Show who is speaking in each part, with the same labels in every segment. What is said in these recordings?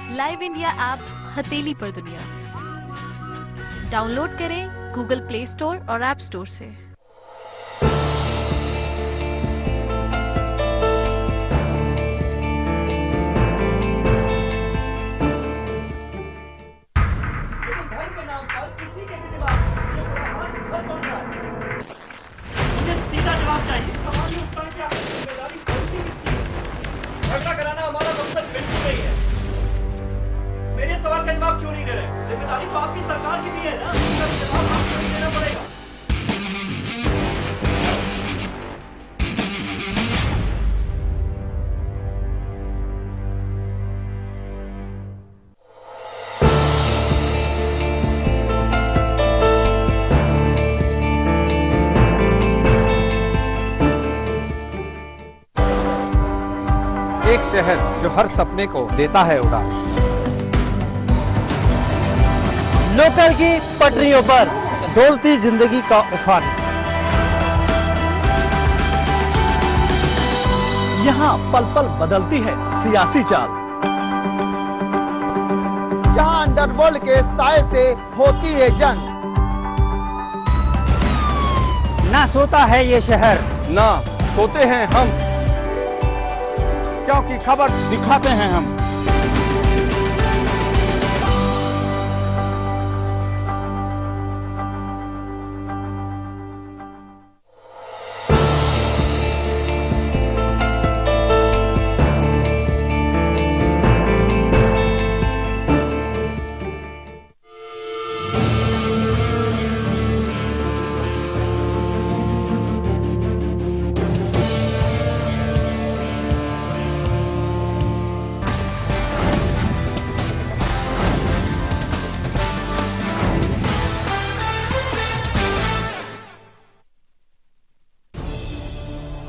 Speaker 1: Live India app हथेली पर दुनिया डाउनलोड करें गूगल प्ले स्टोर और ऐप स्टोर से।
Speaker 2: मुझे सीधा जवाब चाहिए। हमारी ऊपर क्या जिम्मेदारी बनती किसकी? झगड़ा कराना हमारा मकसद बिल्कुल नहीं है। मेरे सवाल का जवाब क्यों नहीं दे रहे? जिम्मेदारी तो आपकी सरकार की भी है ना, इसका भी जवाब आपको ही देना पड़ेगा।
Speaker 3: एक शहर जो हर सपने को देता है उड़ान।
Speaker 4: लोकल की पटरियों पर दौड़ती जिंदगी का उफान। यहाँ पल पल बदलती है सियासी चाल।
Speaker 3: जहां अंडरवर्ल्ड के साए से होती है जंग।
Speaker 4: ना सोता है ये शहर,
Speaker 3: ना सोते हैं हम, क्योंकि खबर दिखाते हैं हम।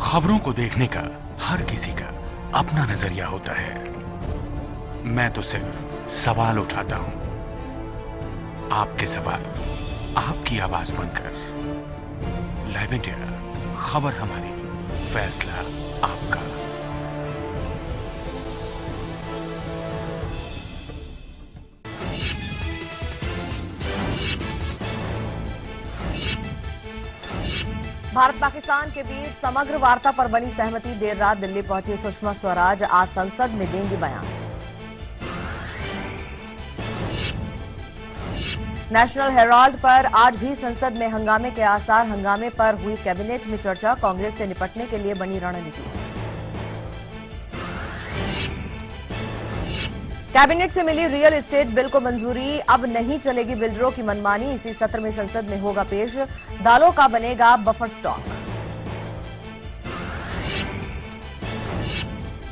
Speaker 5: खबरों को देखने का हर किसी का अपना नजरिया होता है। मैं तो सिर्फ सवाल उठाता हूं। आपके सवाल आपकी आवाज बनकर। लाइव इंडिया, खबर हमारी, फैसला आपका।
Speaker 6: भारत पाकिस्तान के बीच समग्र वार्ता पर बनी सहमति। देर रात दिल्ली पहुंची सुषमा स्वराज आज संसद में देंगी बयान। नेशनल हेराल्ड पर आज भी संसद में हंगामे के आसार। हंगामे पर हुई कैबिनेट में चर्चा। कांग्रेस से निपटने के लिए बनी रणनीति। कैबिनेट से मिली रियल एस्टेट बिल को मंजूरी। अब नहीं चलेगी बिल्डरों की मनमानी। इसी सत्र में संसद में होगा पेश। दालों का बनेगा buffer stock.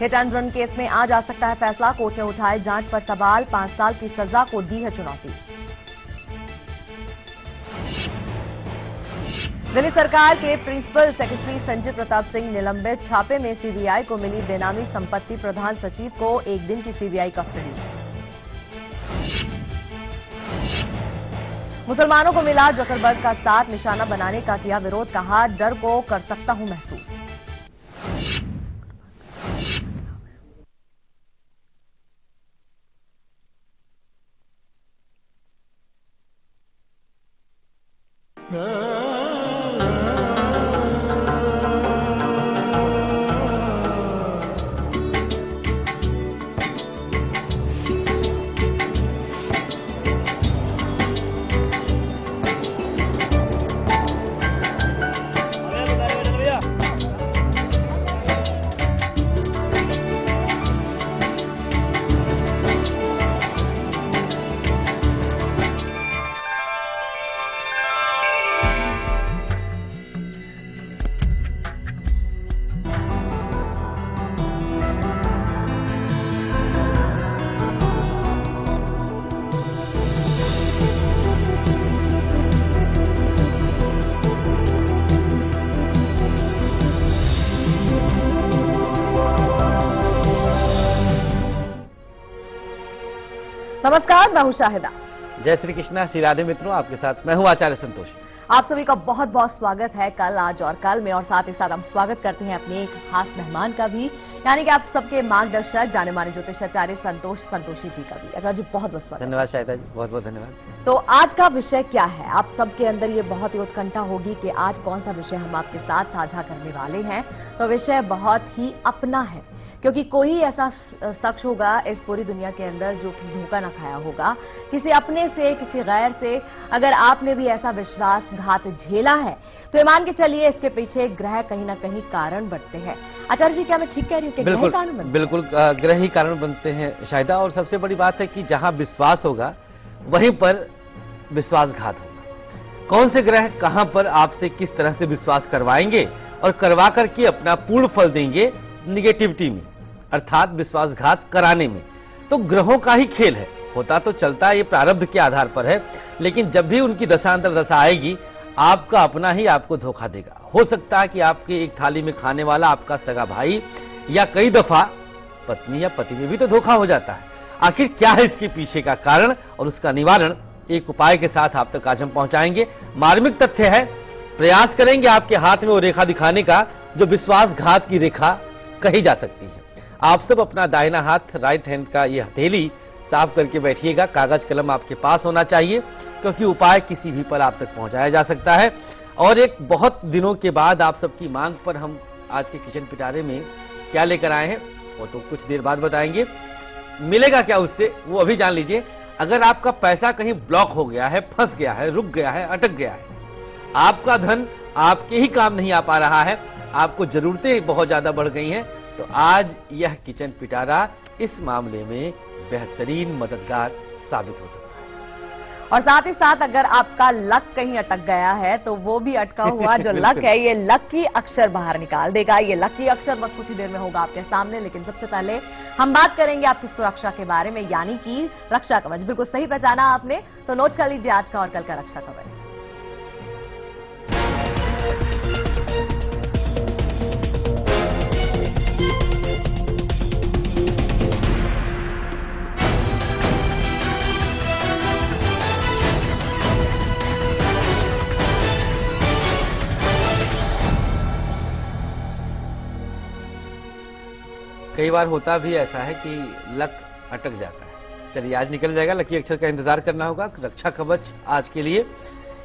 Speaker 6: Hit and run case में आज आ सकता है फैसला। कोर्ट ने उठाए जांच पर सवाल। 5 साल की सजा को दी है चुनौती। दिल्ली सरकार के प्रिंसिपल सेक्रेटरी संजय प्रताप सिंह निलंबित। छापे में सीबीआई को मिली बेनामी संपत्ति। प्रधान सचिव को 1 दिन की सीबीआई कस्टडी। मुसलमानों को मिला जकरबर्ग का साथ। निशाना बनाने का किया विरोध। कहा डर को कर सकता हूं महसूस। नमस्कार, मैं हूं शाहिदा।
Speaker 4: जय श्री कृष्णा, श्री राधे मित्रों, आपके साथ मैं हूं आचार्य संतोष।
Speaker 6: आप सभी का बहुत बहुत स्वागत है कल, आज और कल में, और साथ ही साथ हम स्वागत करते हैं अपने एक खास मेहमान का भी, यानी कि आप सबके मार्गदर्शक जाने माने ज्योतिषाचार्य संतोषी जी का भी। आचार्य जी बहुत बहुत स्वागत।
Speaker 4: धन्यवाद शाहिदा जी, बहुत बहुत धन्यवाद।
Speaker 6: तो आज का विषय क्या है? आप सबके अंदर ये बहुत ही उत्कंठा होगी कि आज कौन सा विषय हम आपके साथ साझा करने वाले हैं। तो विषय बहुत ही अपना है, क्योंकि कोई ऐसा शख्स होगा इस पूरी दुनिया के अंदर जो कि धोखा ना खाया होगा किसी अपने से, किसी गैर से। अगर आपने भी ऐसा विश्वासघात झेला है तो ये मान के चलिए इसके पीछे ग्रह कहीं ना कहीं कारण बनते हैं। आचार्य जी, क्या मैं ठीक कह रही हूँ कि ग्रह कारण बनते हैं?
Speaker 4: बिल्कुल, ग्रह ही कारण बनते हैं शाहिदा। और सबसे बड़ी बात है कि जहां विश्वास होगा वहीं पर विश्वासघात होगा। कौन से ग्रह कहां पर आपसे किस तरह से विश्वास करवाएंगे और करवा करके अपना पूर्ण फल देंगे निगेटिविटी में, अर्थात विश्वासघात कराने में। तो ग्रहों का ही खेल है, होता तो चलता है, ये प्रारब्ध के आधार पर है, लेकिन जब भी उनकी दशांतर दशा आएगी आपका अपना ही आपको धोखा देगा। हो सकता है कि आपके एक थाली में खाने वाला आपका सगा भाई, या कई दफा पत्नी या पति में भी तो धोखा हो जाता है। आखिर क्या है इसके पीछे का कारण और उसका निवारण एक उपाय के साथ आप तक आज हम पहुंचाएंगे। मार्मिक तथ्य है, प्रयास करेंगे आपके हाथ में वो रेखा दिखाने का जो विश्वासघात की रेखा कही जा सकती है। आप सब अपना दाहिना हाथ, राइट हैंड का ये हथेली साफ करके बैठिएगा। कागज कलम आपके पास होना चाहिए, क्योंकि उपाय किसी भी पल आप तक पहुंचाया जा सकता है। और एक बहुत दिनों के बाद आप सबकी मांग पर हम आज के किचन पिटारे में क्या लेकर आए हैं वो तो कुछ देर बाद बताएंगे। मिलेगा क्या उससे वो अभी जान लीजिए। अगर आपका पैसा कहीं ब्लॉक हो गया है, फंस गया है, रुक गया है, अटक गया है, आपका धन आपके ही काम नहीं आ पा रहा है, आपको जरूरतें बहुत ज्यादा बढ़ गई हैं, तो आज यह किचन पिटारा इस मामले में बेहतरीन मददगार साबित हो सकता है।
Speaker 6: और साथ ही साथ अगर आपका लक कहीं अटक गया है तो वो भी अटका हुआ जो लक है, ये लकी अक्षर बाहर निकाल देगा। ये लकी अक्षर बस कुछ ही देर में होगा आपके सामने, लेकिन सबसे पहले हम बात करेंगे आपकी सुरक्षा के बारे में, यानी कि रक्षा कवच। बिल्कुल सही पहचाना आपने, तो नोट कर लीजिए आज का और कल का रक्षा कवच।
Speaker 4: कई बार होता भी ऐसा है कि लक अटक जाता है। चलिए आज निकल जाएगा, लकी अक्षर का इंतजार करना होगा। रक्षा कवच आज के लिए,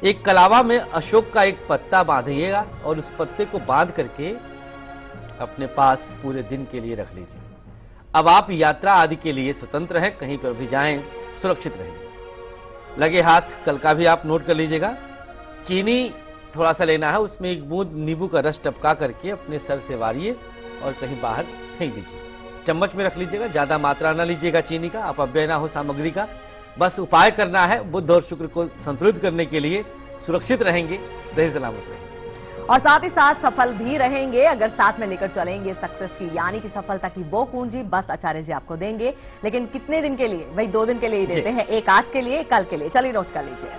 Speaker 4: एक कलावा में अशोक का एक पत्ता बांधिएगा और उस पत्ते को बांध करके अपने पास पूरे दिन के लिए रख लीजिए। अब आप यात्रा आदि के लिए स्वतंत्र हैं, कहीं पर भी जाएं सुरक्षित रहेंगे। लगे हाथ कल का भी आप नोट कर लीजिएगा। चीनी थोड़ा सा लेना है, उसमें एक बूंद नींबू का रस टपका करके अपने सर से वारिए और कहीं बाहर फेंक दीजिए। चम्मच में रख लीजिएगा, ज्यादा मात्रा ना लीजिएगा चीनी का, अपव्यय ना हो सामग्री का। बस उपाय करना है, बुध और शुक्र को संतुलित करने के लिए। सुरक्षित रहेंगे, सही सलामत रहेंगे
Speaker 6: और साथ ही साथ सफल भी रहेंगे अगर साथ में लेकर चलेंगे सक्सेस की, यानी कि सफलता की वो कुंजी बस आचार्य जी आपको देंगे। लेकिन कितने दिन के लिए? भाई 2 दिन के लिए ही देते हैं, एक आज के लिए, कल के लिए। चलिए नोट कर लीजिए।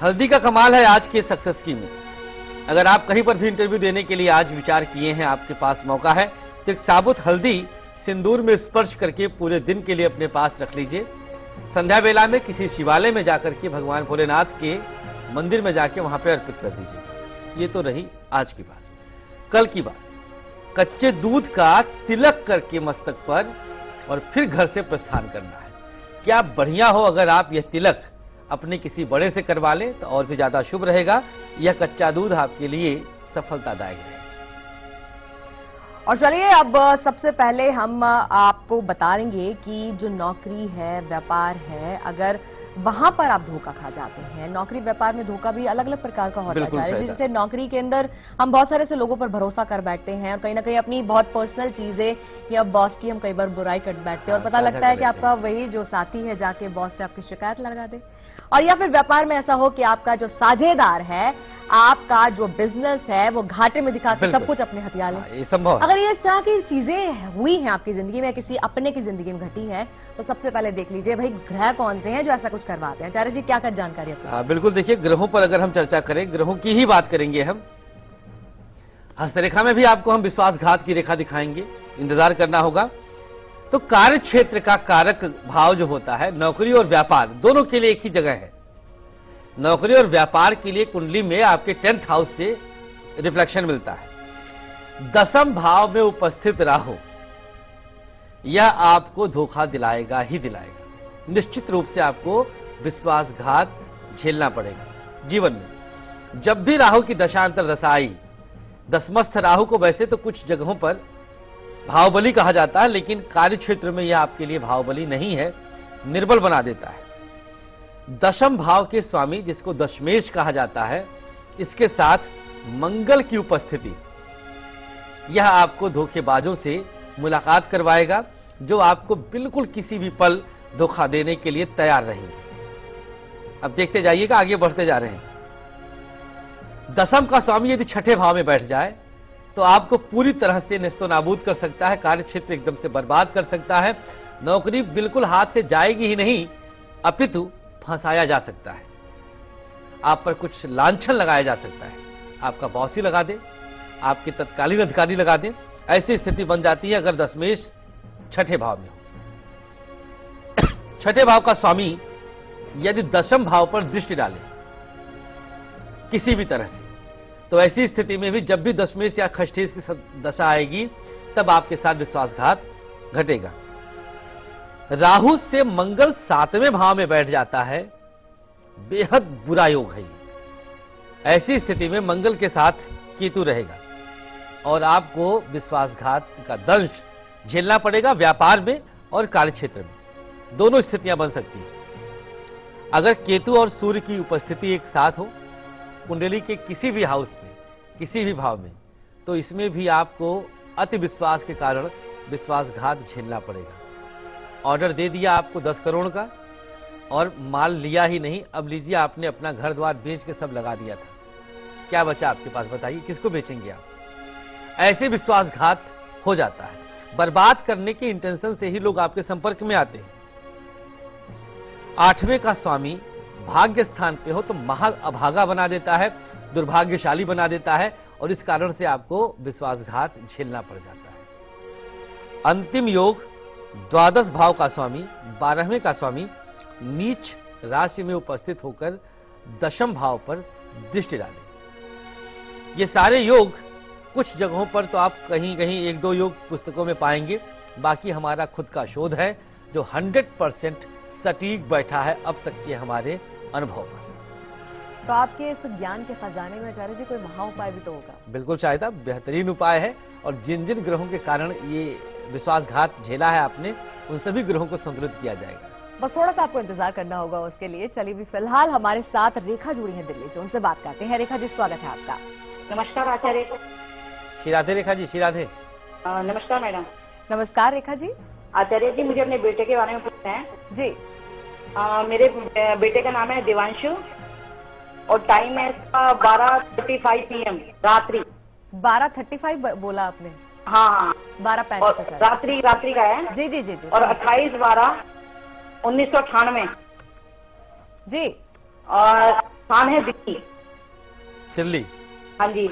Speaker 4: हल्दी का कमाल है आज के सक्सेस की में। अगर आप कहीं पर भी इंटरव्यू देने के लिए आज विचार किए हैं, आपके पास मौका है, तो एक साबुत हल्दी सिंदूर में स्पर्श करके पूरे दिन के लिए अपने पास रख लीजिए। संध्या बेला में किसी शिवालय में जाकर के भगवान भोलेनाथ के मंदिर में जाके वहां पे अर्पित कर दीजिएगा। ये तो रही आज की बात। कल की बात, कच्चे दूध का तिलक करके मस्तक पर और फिर घर से प्रस्थान करना है। क्या बढ़िया हो अगर आप यह तिलक अपने किसी बड़े से करवा ले तो और भी ज्यादा शुभ रहेगा। यह कच्चा दूध आपके लिए सफलतादायक रहेगा।
Speaker 6: और चलिए अब सबसे पहले हम आपको बता देंगे कि जो नौकरी है, व्यापार है, अगर वहां पर आप धोखा खा जाते हैं, नौकरी व्यापार में धोखा भी अलग अलग प्रकार का होता है। जैसे नौकरी के अंदर हम बहुत सारे से लोगों पर भरोसा कर बैठते हैं और कहीं ना कहीं अपनी बहुत पर्सनल चीजें या बॉस की हम कई बार बुराई कर बैठते हैं और पता लगता है कि आपका वही जो साथी है जाके बॉस से आपकी शिकायत लगा दे। और या फिर व्यापार में ऐसा हो कि आपका जो साझेदार है, आपका जो बिजनेस है, वो घाटे में दिखा के सब कुछ अपने हथियार ले।
Speaker 4: ये संभव है।
Speaker 6: अगर ये इस तरह की चीजें हुई हैं आपकी जिंदगी में, किसी अपने की जिंदगी में घटी है, तो सबसे पहले देख लीजिए भाई ग्रह कौन से हैं जो ऐसा कुछ करवाते हैं। आचार्य जी क्या जानकारी है?
Speaker 4: बिल्कुल, देखिए ग्रहों पर अगर हम चर्चा करें, ग्रहों की ही बात करेंगे हम। हस्तरेखा में भी आपको हम विश्वासघात की रेखा दिखाएंगे, इंतजार करना होगा। तो कार्य क्षेत्र का कारक भाव जो होता है, नौकरी और व्यापार दोनों के लिए एक ही जगह है। नौकरी और व्यापार के लिए कुंडली में आपके 10th हाउस से रिफ्लेक्शन मिलता है। 10th भाव में उपस्थित राहु यह आपको धोखा दिलाएगा ही दिलाएगा। निश्चित रूप से आपको विश्वासघात झेलना पड़ेगा जीवन में। जब भी राहु की दशांतर दशा आई, दसमस्थ राहु को वैसे तो कुछ जगहों पर भावबली कहा जाता है, लेकिन कार्य क्षेत्र में यह आपके लिए भावबली नहीं है, निर्बल बना देता है। दशम भाव के स्वामी जिसको दशमेश कहा जाता है, इसके साथ मंगल की उपस्थिति यह आपको धोखेबाजों से मुलाकात करवाएगा, जो आपको बिल्कुल किसी भी पल धोखा देने के लिए तैयार रहेंगे। अब देखते जाइएगा, आगे बढ़ते जा रहे हैं। दसम का स्वामी यदि छठे भाव में बैठ जाए तो आपको पूरी तरह से नेस्तनाबूद कर सकता है, कार्य क्षेत्र एकदम से बर्बाद कर सकता है, नौकरी बिल्कुल हाथ से जाएगी ही नहीं अपितु फंसाया जा सकता है, आप पर कुछ लांछन लगाया जा सकता है, आपका बॉस ही लगा दे, आपके तत्कालीन अधिकारी लगा दे। ऐसी स्थिति बन जाती है अगर दशमेश छठे भाव में हो। छठे भाव का स्वामी यदि दशम भाव पर दृष्टि डाले किसी भी तरह से, तो ऐसी स्थिति में भी जब भी दशमेश या खष्ठेश की दशा आएगी तब आपके साथ विश्वासघात घटेगा। राहु से मंगल 7वें भाव में बैठ जाता है, बेहद बुरा योग है ये। ऐसी स्थिति में मंगल के साथ केतु रहेगा और आपको विश्वासघात का दंश झेलना पड़ेगा, व्यापार में और कार्य क्षेत्र में दोनों स्थितियां बन सकती है। अगर केतु और सूर्य की उपस्थिति एक साथ हो कुंडली के किसी भी हाउस में, किसी भी भाव में, तो इसमें भी आपको अति विश्वास के कारण विश्वासघात झेलना पड़ेगा। ऑर्डर दे दिया आपको 10 करोड़ का और माल लिया ही नहीं, अब लीजिए आपने अपना घर द्वार बेच के सब लगा दिया था, क्या बचा आपके पास बताइए, किसको बेचेंगे आप? ऐसे विश्वासघात हो जाता है। बर्बाद करने के इंटेंशन से ही लोग आपके संपर्क में आते हैं। 8वें का स्वामी भाग्य स्थान पे हो तो महा अभागा बना देता है, दुर्भाग्यशाली बना देता है और इस कारण से आपको विश्वासघात झेलना पड़ जाता है। अंतिम योग 12 भाव का स्वामी 12वें का स्वामी नीच राशि में उपस्थित होकर दशम भाव पर दृष्टि डाले। ये सारे योग कुछ जगहों पर तो आप कहीं कहीं 1-2 योग पुस्तकों में पाएंगे, बाकी हमारा खुद का शोध है जो 100% सटीक बैठा है अब तक के हमारे अनुभव पर।
Speaker 6: तो आपके इस ज्ञान के खजाने में आचार्य जी कोई महा उपाय भी तो होगा?
Speaker 4: बिल्कुल शायद बेहतरीन उपाय है, और जिन जिन ग्रहों के कारण ये विश्वासघात झेला है आपने, उन सभी ग्रहों को संतुलित किया जाएगा।
Speaker 6: बस थोड़ा सा आपको इंतजार करना होगा उसके लिए। चलिए भी फिलहाल हमारे साथ रेखा जुड़ी है दिल्ली से, उनसे बात करते हैं। रेखा जी, स्वागत है आपका।
Speaker 7: नमस्कार आचार्य।
Speaker 4: श्री राधे रेखा जी। श्री राधे।
Speaker 7: नमस्कार मैडम।
Speaker 6: नमस्कार रेखा जी।
Speaker 7: आचार्य जी, मुझे अपने बेटे के बारे में पूछना है
Speaker 6: जी।
Speaker 7: मेरे बेटे का नाम है देवांशु और टाइम है इसका 12:35 PM रात्रि।
Speaker 6: 12:35 बोला आपने?
Speaker 7: हाँ,
Speaker 6: 12:35
Speaker 7: रात्रि का है।
Speaker 6: जी जी जी जी।
Speaker 7: और 28/12/1998
Speaker 6: जी।
Speaker 7: और स्थान है दिल्ली।
Speaker 4: दिल्ली।
Speaker 7: हाँ जी।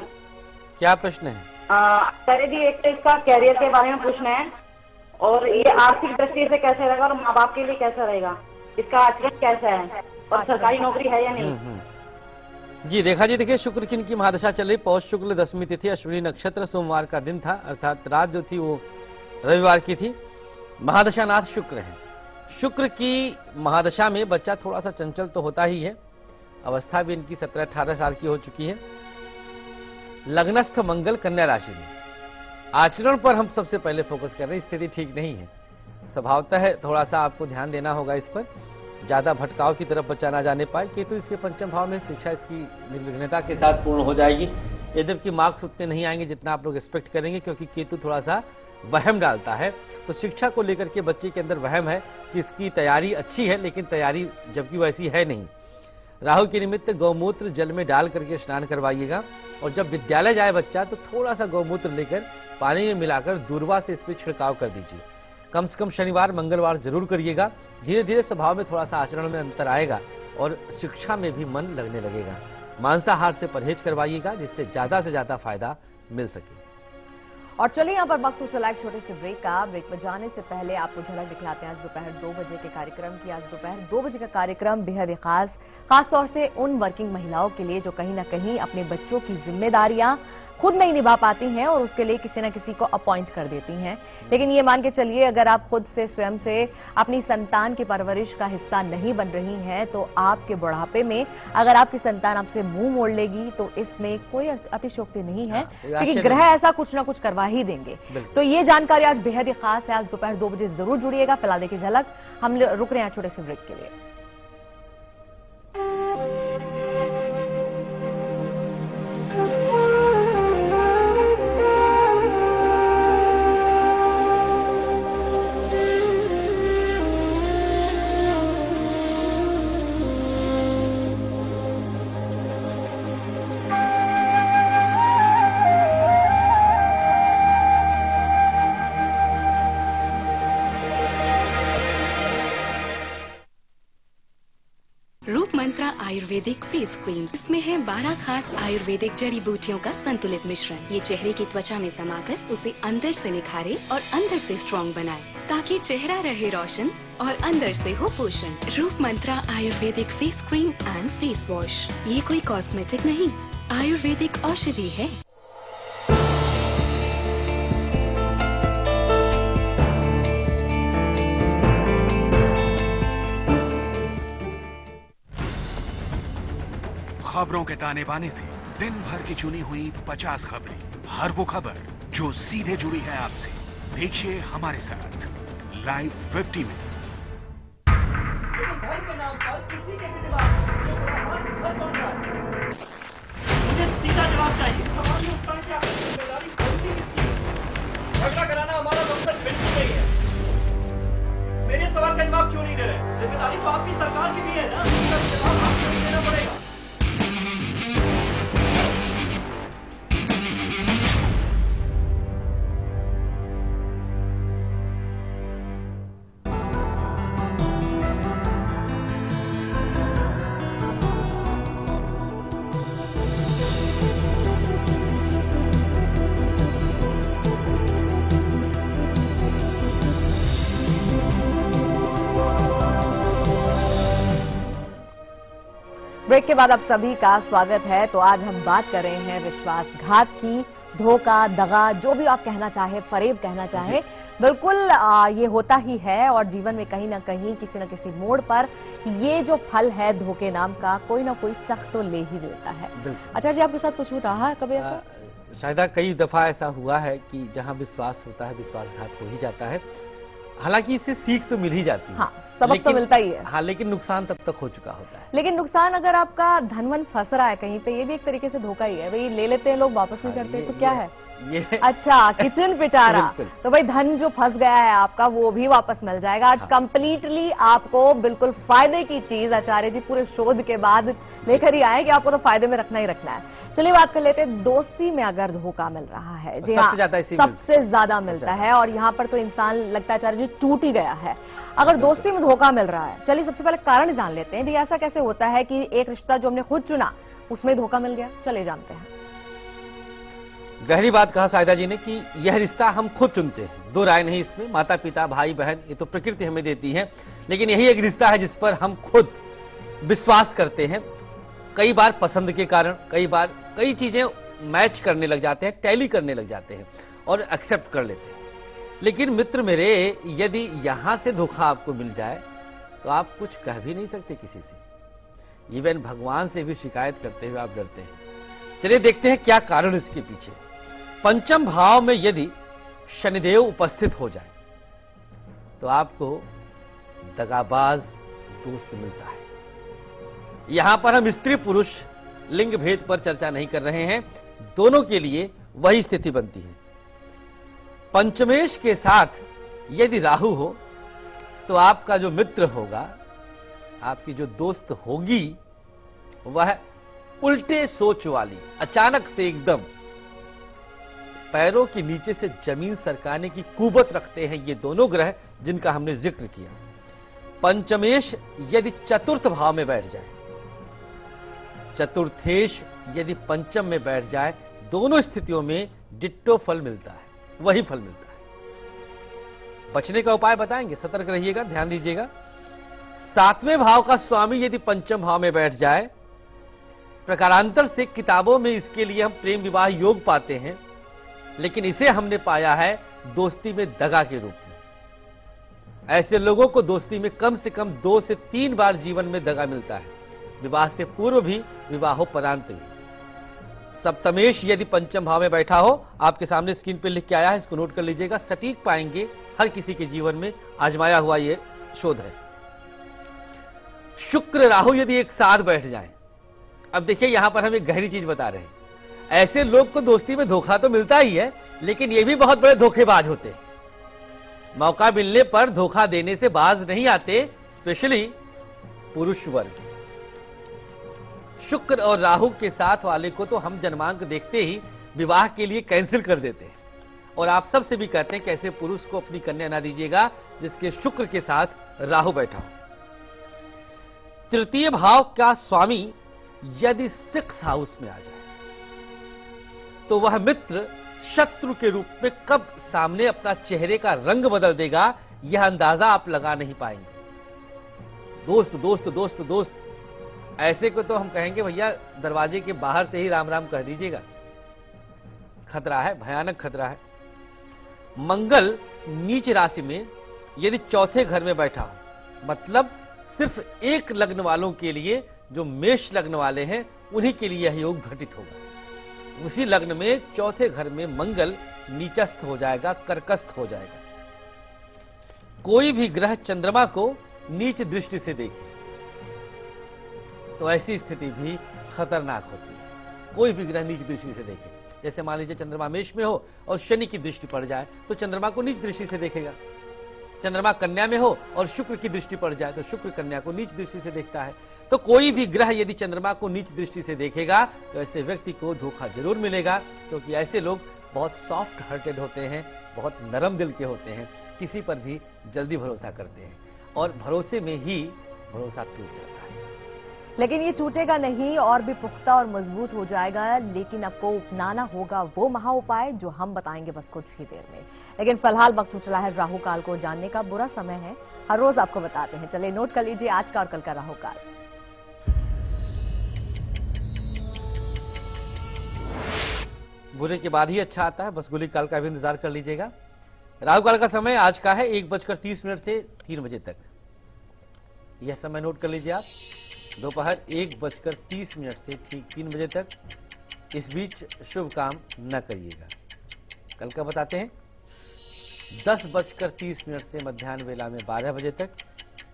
Speaker 4: क्या प्रश्न है?
Speaker 7: आचार्य जी, एक तो इसका कैरियर के बारे में पूछना है और ये आर्थिक दृष्टि से कैसे रहेगा और माँ बाप के लिए कैसा रहेगा, इसका आचरण कैसा है और सरकारी नौकरी है या नहीं।
Speaker 4: जी रेखा जी, देखिए शुक्र की इनकी महादशा चल रही। पौष शुक्ल दशमी तिथि, अश्विनी नक्षत्र, सोमवार का दिन था, अर्थात रात जो थी वो रविवार की थी। महादशा नाथ शुक्र है। शुक्र की महादशा में बच्चा थोड़ा सा चंचल तो होता ही है, अवस्था भी इनकी 17-18 साल की हो चुकी है। लग्नस्थ मंगल कन्या राशि में, आचरण पर हम सबसे पहले फोकस कर रहे हैं। स्थिति ठीक नहीं है, स्वभावतः थोड़ा सा आपको ध्यान देना होगा इस पर, ज्यादा भटकाव की तरफ बच्चा ना जाने पाए। केतु इसके पंचम भाव में, शिक्षा इसकी निर्विघ्नता के साथ पूर्ण हो जाएगी। यद्यपि मार्क्स उतने नहीं आएंगे जितना आप लोग एक्सपेक्ट करेंगे, क्योंकि केतु थोड़ा सा वहम डालता है। तो शिक्षा को लेकर के बच्चे के अंदर वहम है कि इसकी तैयारी अच्छी है, लेकिन तैयारी जबकि वैसी है नहीं। राहु के निमित्त गौमूत्र जल में डाल करके स्नान करवाइएगा, और जब विद्यालय जाए बच्चा तो थोड़ा सा गौमूत्र लेकर पानी में मिलाकर दूरवा से इस पर छिड़काव कर दीजिए। कम से कम शनिवार मंगलवार जरूर करिएगा। धीरे धीरे स्वभाव में थोड़ा सा आचरण में अंतर आएगा और शिक्षा में भी मन लगने लगेगा। मांसाहार से परहेज करवाइएगा, जिससे ज्यादा से ज्यादा फायदा मिल सके।
Speaker 6: और चलिए यहाँ पर वक्त हो चला एक छोटे से ब्रेक का। ब्रेक पर जाने से पहले आपको झलक दिखलाते हैं आज दोपहर 2 बजे के कार्यक्रम की। आज दोपहर 2 बजे का कार्यक्रम बेहद खास तौर से उन वर्किंग महिलाओं के लिए जो कहीं ना कहीं अपने बच्चों की जिम्मेदारियां खुद नहीं निभा पाती हैं और उसके लिए किसी न किसी को अपॉइंट कर देती हैं। लेकिन ये मान के चलिए, अगर आप खुद से स्वयं से अपनी संतान की परवरिश का हिस्सा नहीं बन रही हैं तो आपके बुढ़ापे में अगर आपकी संतान आपसे मुंह मोड़ लेगी तो इसमें कोई अतिशयोक्ति नहीं है, क्योंकि ग्रह ऐसा कुछ ना कुछ करवा ही देंगे। तो ये जानकारी आज बेहद ही खास है। आज दोपहर 2 बजे जरूर जुड़िएगा। फिलहाल देखिए झलक, हम रुक रहे हैं छोटे से ब्रेक के लिए।
Speaker 8: रूप मंत्रा आयुर्वेदिक फेस क्रीम, इसमें है 12 खास आयुर्वेदिक जड़ी बूटियों का संतुलित मिश्रण। ये चेहरे की त्वचा में समाकर उसे अंदर से निखारे और अंदर से स्ट्रॉन्ग बनाए, ताकि चेहरा रहे रोशन और अंदर से हो पोषण। Roop Mantra ayurvedic face cream and face wash, ये कोई कॉस्मेटिक नहीं, आयुर्वेदिक औषधि है।
Speaker 5: खबरों के ताने बाने से दिन भर की चुनी हुई 50 खबरें, हर वो खबर जो सीधे जुड़ी है आपसे। देखिए हमारे साथ लाइव 50 में।
Speaker 2: लेकिन धर्म के नाम पर किसी के भी दिमाग में ये खुराफात घर बन रहा है। मुझे सीधा जवाब चाहिए। सवाल ये उठता है कि आपकी जिम्मेदारी बनती किसकी है? झगड़ा कराना हमारा मकसद बिल्कुल नहीं है। मेरे सवाल का जवाब क्यों नहीं दे रहे? जिम्मेदारी तो आपकी सरकार की भी है ना, इसका जवाब आपको भी देना पड़ेगा।
Speaker 6: ब्रेक के बाद आप सभी का स्वागत है। तो आज हम बात कर रहे हैं विश्वासघात की, धोखा, दगा, जो भी आप कहना चाहे, फरेब कहना चाहे, बिल्कुल ये होता ही है। और जीवन में कहीं ना कहीं किसी न किसी मोड़ पर ये जो फल है धोखे नाम का, कोई ना कोई चख तो ले ही लेता है। आचार्य जी, आपके साथ कुछ रहा है कभी ऐसा?
Speaker 4: शायद कई दफा ऐसा हुआ है कि जहां विश्वास होता है विश्वासघात हो ही जाता है। हालांकि इससे सीख तो मिल ही जाती है,
Speaker 6: हाँ, सबक तो मिलता ही है।
Speaker 4: हाँ, लेकिन नुकसान तब तक हो चुका होता है।
Speaker 6: लेकिन नुकसान अगर आपका धनवन फंस रहा है कहीं पे, ये भी एक तरीके से धोखा ही है। भाई ले लेते हैं लोग, वापस नहीं करते, तो क्या है
Speaker 4: ये
Speaker 6: अच्छा किचन पिटारा, तो भाई धन जो फंस गया है आपका वो भी वापस मिल जाएगा। आज कंप्लीटली आपको बिल्कुल फायदे की चीज आचार्य जी पूरे शोध के बाद लेकर ही आए कि आपको तो फायदे में रखना ही रखना है। चलिए बात कर लेते हैं दोस्ती में अगर धोखा मिल रहा है। जी हाँ, सबसे ज्यादा मिलता है और यहाँ पर तो इंसान लगता है आचार्य जी टूट ही गया है अगर दोस्ती में धोखा मिल रहा है। चलिए सबसे पहले कारण जान लेते हैं, भी ऐसा कैसे होता है कि एक रिश्ता जो हमने खुद चुना उसमें धोखा मिल गया। चले जानते हैं।
Speaker 4: गहरी बात कहा सायदा जी ने कि यह रिश्ता हम खुद चुनते हैं, दो राय नहीं इसमें। माता पिता, भाई बहन, ये तो प्रकृति हमें देती है, लेकिन यही एक रिश्ता है जिस पर हम खुद विश्वास करते हैं। कई बार पसंद के कारण, कई बार कई चीजें मैच करने लग जाते हैं, टैली करने लग जाते हैं और एक्सेप्ट कर लेते हैं। लेकिन मित्र मेरे, यदि यहां से धोखा आपको मिल जाए तो आप कुछ कह भी नहीं सकते किसी से। इवन भगवान से भी शिकायत करते हुए आप डरते हैं। चलिए देखते हैं क्या कारण इसके पीछे। पंचम भाव में यदि शनिदेव उपस्थित हो जाए तो आपको दगाबाज दोस्त मिलता है। यहां पर हम स्त्री पुरुष लिंग भेद पर चर्चा नहीं कर रहे हैं, दोनों के लिए वही स्थिति बनती है। पंचमेश के साथ यदि राहु हो तो आपका जो मित्र होगा, आपकी जो दोस्त होगी, वह उल्टे सोच वाली, अचानक से एकदम पैरों के नीचे से जमीन सरकाने की कुवत रखते हैं ये दोनों ग्रह जिनका हमने जिक्र किया। पंचमेश यदि चतुर्थ भाव में बैठ जाए, चतुर्थेश यदि पंचम में बैठ जाए, दोनों स्थितियों में डिट्टो फल मिलता है। वही फल मिलता है। बचने का उपाय बताएंगे, सतर्क रहिएगा, ध्यान दीजिएगा। 7वें भाव का स्वामी यदि पंचम भाव में बैठ जाए, प्रकारांतर से किताबों में इसके लिए हम प्रेम विवाह योग पाते हैं, लेकिन इसे हमने पाया है दोस्ती में दगा के रूप में। ऐसे लोगों को दोस्ती में कम से कम 2 से 3 बार जीवन में दगा मिलता है, विवाह से पूर्व भी, विवाहोपरांत भी। सप्तमेश यदि पंचम भाव में बैठा हो, आपके सामने स्क्रीन पर लिख के आया है, इसको नोट कर लीजिएगा, सटीक पाएंगे, हर किसी के जीवन में आजमाया हुआ यह शोध है। शुक्र राहु यदि एक साथ बैठ जाएं, अब देखिए यहां पर हम एक गहरी चीज बता रहे हैं। ऐसे लोग को दोस्ती में धोखा तो मिलता ही है, लेकिन ये भी बहुत बड़े धोखेबाज होते हैं। मौका मिलने पर धोखा देने से बाज नहीं आते, स्पेशली पुरुष वर्ग। शुक्र और राहु के साथ वाले को तो हम जन्मांक देखते ही विवाह के लिए कैंसिल कर देते हैं, और आप सबसे भी कहते हैं कि ऐसे पुरुष को अपनी कन्या ना दीजिएगा जिसके शुक्र के साथ राहु बैठा हो। तृतीय भाव का स्वामी यदि 6 हाउस में आ जाए, तो वह मित्र शत्रु के रूप में कब सामने अपना चेहरे का रंग बदल देगा, यह अंदाजा आप लगा नहीं पाएंगे। दोस्त दोस्त दोस्त दोस्त, ऐसे को तो हम कहेंगे भैया दरवाजे के बाहर से ही राम राम कह दीजिएगा। खतरा है, भयानक खतरा है। मंगल नीच राशि में यदि चौथे घर में बैठा हो, मतलब सिर्फ एक लग्न वालों के लिए, जो मेष लग्न वाले हैं उन्हीं के लिए यह योग घटित होगा। उसी लग्न में चौथे घर में मंगल नीचस्थ हो जाएगा, कर्कस्थ हो जाएगा। कोई भी ग्रह चंद्रमा को नीच दृष्टि से देखे तो ऐसी स्थिति भी खतरनाक होती है। कोई भी ग्रह नीच दृष्टि से देखे, जैसे मान लीजिए चंद्रमा मेष में हो और शनि की दृष्टि पड़ जाए तो चंद्रमा को नीच दृष्टि से देखेगा। चंद्रमा कन्या में हो और शुक्र की दृष्टि पड़ जाए तो शुक्र कन्या को नीच दृष्टि से देखता है। तो कोई भी ग्रह यदि चंद्रमा को नीच दृष्टि से देखेगा तो ऐसे व्यक्ति को धोखा जरूर मिलेगा, क्योंकि ऐसे लोग बहुत सॉफ्ट हार्टेड होते हैं, बहुत नरम दिल के होते हैं, किसी पर भी जल्दी भरोसा करते हैं और भरोसे में ही भरोसा टूट जाता है।
Speaker 6: लेकिन ये टूटेगा नहीं और भी पुख्ता और मजबूत हो जाएगा, लेकिन आपको अपनाना होगा वो महा उपाय जो हम बताएंगे बस कुछ ही देर में। लेकिन फिलहाल वक्त हो चला है राहु काल को जानने का। बुरा समय है, हर रोज आपको बताते हैं। चलिए नोट कर लीजिए आज का और कल का राहु काल।
Speaker 4: बुरे के बाद ही अच्छा आता है, बस गुली काल का भी इंतजार कर लीजिएगा। राहु काल का समय आज का है 1:30 से 3 बजे तक। यह समय नोट कर लीजिए आप। दोपहर 1:30 से ठीक 3 बजे तक, इस बीच शुभ काम न करिएगा। कल का बताते हैं 10:30 से मध्याह्न वेला में 12 बजे तक,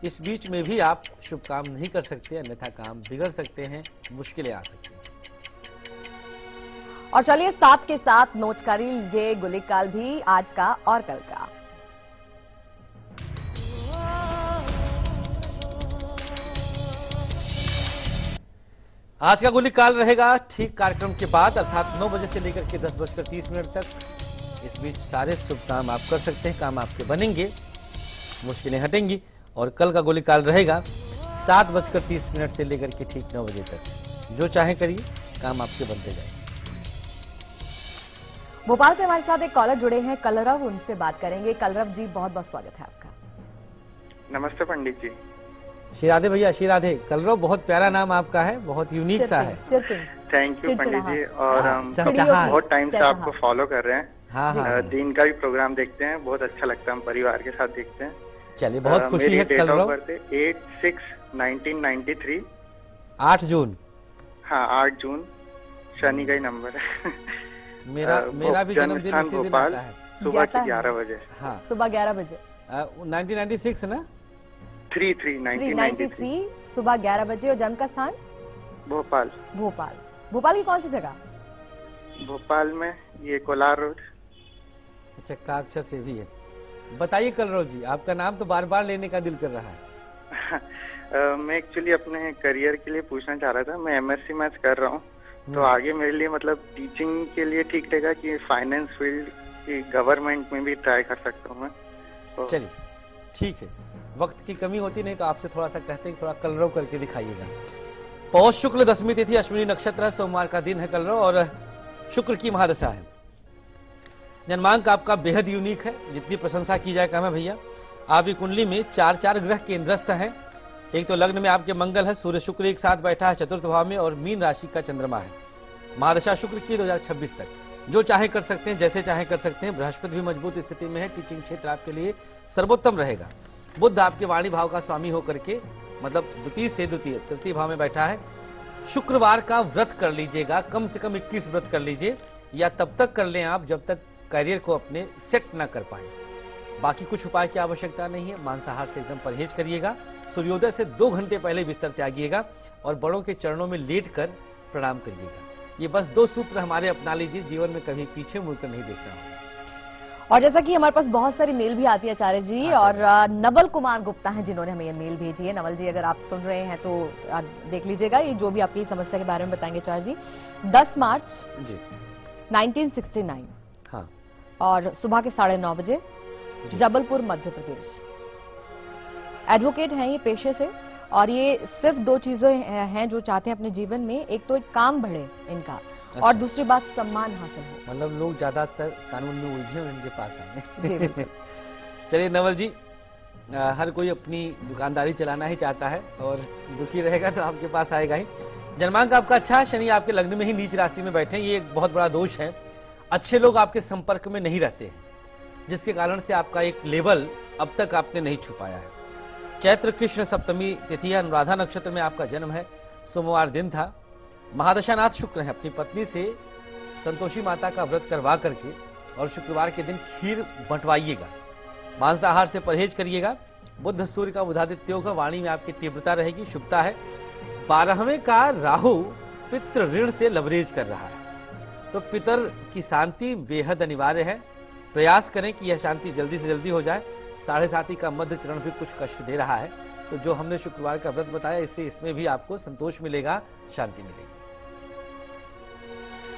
Speaker 4: इस बीच में भी आप शुभ काम नहीं कर सकते, अन्यथा काम बिगड़ सकते हैं, मुश्किलें आ सकती हैं।
Speaker 6: और चलिए साथ के साथ नोट कर लीजिए गुलिक काल भी आज का और कल का।
Speaker 4: आज का गुलिक काल रहेगा ठीक कार्यक्रम के बाद, अर्थात 9 बजे से लेकर के 10:30 तक। इस बीच सारे शुभ काम आप कर सकते हैं, काम आपके बनेंगे, मुश्किलें हटेंगी। और कल का गुलिक काल रहेगा 7:30 से लेकर के ठीक 9 बजे तक। जो चाहे करिए, काम आपके बनते जाए।
Speaker 6: भोपाल से हमारे साथ एक कॉलर जुड़े हैं, कलरव, उनसे बात करेंगे। कलरव जी, बहुत बहुत स्वागत है आपका।
Speaker 9: नमस्ते पंडित जी।
Speaker 4: श्री राधे भैया, श्री राधे। कलरव बहुत प्यारा नाम आपका है, बहुत यूनिक सा है।
Speaker 9: थैंक यू पंडित जी। और हम बहुत टाइम से आपको फॉलो कर रहे हैं।
Speaker 4: हाँ।
Speaker 9: दिन का भी प्रोग्राम देखते हैं, बहुत अच्छा लगता है, हम परिवार के साथ देखते हैं।
Speaker 4: चलिए, बहुत खुशी है। कलरव
Speaker 9: 8/6/1993।
Speaker 4: 8 जून।
Speaker 9: हाँ, 8 जून शनि का ही नंबर है।
Speaker 4: मेरा भी जन्मदिन इसी दिन आता है।
Speaker 9: सुबह 11 बजे।
Speaker 6: हाँ, सुबह 11 बजे।
Speaker 4: 1996 ना?
Speaker 9: 1993
Speaker 6: सुबह 11 बजे। और जन्म का स्थान?
Speaker 9: भोपाल।
Speaker 6: भोपाल की कौन सी जगह?
Speaker 9: भोपाल में ये कोलार रोड।
Speaker 4: अच्छा, का अक्षर से भी है। बताइए कलरव जी, आपका नाम तो बार बार लेने का दिल कर रहा है।
Speaker 9: मैं एक्चुअली अपने करियर के लिए पूछना चाह रहा था। मैं MSc मैथ्स कर रहा हूँ, तो आगे मेरे लिए मतलब टीचिंग के लिए ठीक रहेगा कि फाइनेंस फील्ड की गवर्नमेंट में भी ट्राई कर सकता हूँ मैं? तो
Speaker 4: चलिए ठीक है, वक्त की कमी होती नहीं तो आपसे थोड़ा सा कहते हैं, थोड़ा कलरव करके दिखाइएगा। पौष शुक्ल दशमी तिथि, अश्विनी नक्षत्र, सोमवार का दिन है कलरव और शुक्र की महादशा है। जन्मांक आपका बेहद यूनिक है, जितनी प्रशंसा की जाए कम है भैया। आपकी कुंडली में 4 ग्रह केंद्रस्थ है। एक तो लग्न में आपके मंगल है, सूर्य शुक्र एक साथ बैठा है चतुर्थ भाव में, और मीन राशि का चंद्रमा है। महादशा शुक्र की 2026 तक, जो चाहे कर सकते हैं, जैसे चाहे कर सकते हैं। बृहस्पति भी मजबूत स्थिति में है, टीचिंग क्षेत्र आपके लिए सर्वोत्तम रहेगा। बुध आपके वाणी भाव का स्वामी होकर के, मतलब द्वितीय से द्वितीय तृतीय भाव में बैठा है। शुक्रवार का व्रत कर लीजिएगा, कम से कम 21 व्रत कर लीजिए, या तब तक कर लें आप जब तक करियर को अपने सेट ना कर पाए। बाकी कुछ उपाय की आवश्यकता नहीं है। मांसाहार से एकदम परहेज करिएगा। सूर्योदय से 2 घंटे पहले बिस्तर त्यागिएगा और बड़ों के चरणों में लेटकर प्रणाम करिएगा। ये बस 2 सूत्र हमारे अपना लीजिए, जीवन में कभी पीछे मुड़कर नहीं देखना होगा।
Speaker 6: और जैसा कि हमारे पास बहुत सारी मेल भी आती है आचार्य जी, और नवल कुमार गुप्ता हैं जिन्होंने हमें ये मेल भेजी है। नवल जी, अगर आप सुन रहे हैं तो देख लीजिएगा, ये जो भी आपकी समस्या के बारे में बताएंगे आचार्य जी। 10 मार्च जी 1969,
Speaker 4: हाँ,
Speaker 6: और सुबह के 9:30 बजे, जबलपुर मध्य प्रदेश। एडवोकेट हैं ये पेशे से, और ये सिर्फ 2 चीजें हैं जो चाहते हैं अपने जीवन में। एक तो एक काम बढ़े इनका, और दूसरी बात सम्मान हासिल हो।
Speaker 4: मतलब लोग ज्यादातर कानून में उलझे और इनके पास आए।
Speaker 6: जी बिल्कुल।
Speaker 4: चलिए नवल जी, हर कोई अपनी दुकानदारी चलाना ही चाहता है, और दुखी रहेगा तो आपके पास आएगा ही। जन्मांक आपका अच्छा है, शनि आपके लग्न में ही नीच राशि में बैठे, ये एक बहुत बड़ा दोष है। अच्छे लोग आपके संपर्क में नहीं रहते हैं, जिसके कारण से आपका एक लेवल अब तक आपने नहीं छुपाया है। चैत्र कृष्ण सप्तमी तिथि, अनुराधा नक्षत्र में आपका जन्म है, सोमवार दिन था। महादशानाथ शुक्र है। अपनी पत्नी से संतोषी माता का व्रत करवा करके और शुक्रवार के दिन खीर बंटवाइएगा। मांसाहार से परहेज करिएगा। बुध सूर्य का बुधादित्य योग, वाणी में आपकी तीव्रता रहेगी, शुभता है। 12वें का राहु पितृ ऋण से लवरेज कर रहा है, तो पितर की शांति बेहद अनिवार्य है। प्रयास करें कि यह शांति जल्दी से जल्दी हो जाए। 7.5 का मध्य चरण भी कुछ कष्ट दे रहा है, तो जो हमने शुक्रवार का व्रत बताया, इससे इसमें भी आपको संतोष मिलेगा, शांति मिलेगी।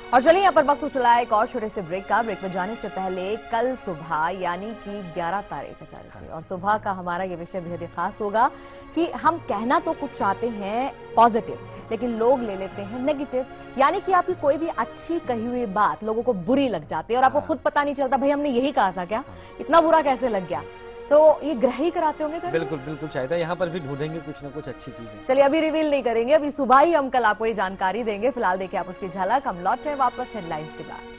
Speaker 6: और चलिए यहाँ पर वक्त हो चला है एक और छोटे से ब्रेक का। ब्रेक में जाने से पहले कल सुबह यानी कि 11 तारीख आचार्य से, और सुबह का हमारा ये विषय बेहद ही खास होगा कि हम कहना तो कुछ चाहते हैं पॉजिटिव, लेकिन लोग ले लेते हैं नेगेटिव। यानी कि आपकी कोई भी अच्छी कही हुई बात लोगों को बुरी लग जाती है, और आपको खुद पता नहीं चलता भाई हमने यही कहा था क्या, इतना बुरा कैसे लग गया। तो ये ग्रह ही कराते होंगे।
Speaker 4: बिल्कुल बिल्कुल शायद यहाँ पर भी ढूंढेंगे कुछ ना कुछ अच्छी चीजें।
Speaker 6: चलिए अभी रिवील नहीं करेंगे, अभी सुबह ही हम कल आपको ये जानकारी देंगे। फिलहाल देखिए आप उसकी झलक। हम लौट रहे हैं वापस हेडलाइंस के बाद।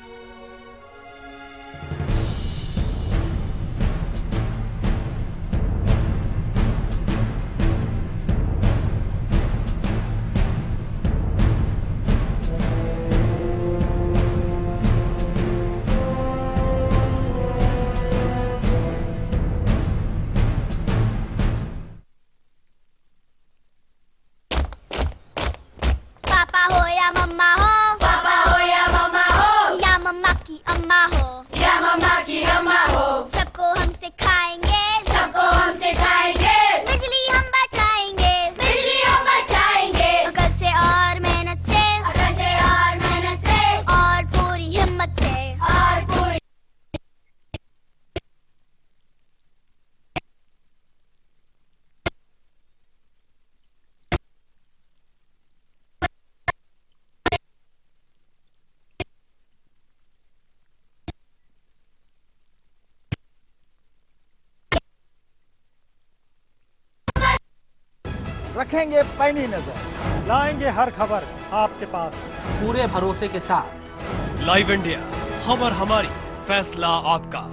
Speaker 3: रखेंगे पैनी नजर, लाएंगे हर खबर आपके पास
Speaker 10: पूरे भरोसे के साथ।
Speaker 2: लाइव इंडिया, खबर हमारी, फैसला आपका।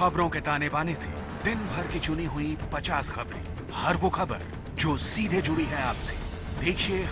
Speaker 5: खबरों के ताने बाने से दिन भर की चुनी हुई 50 खबरें, हर वो खबर जो सीधे जुड़ी है आपसे। देखिए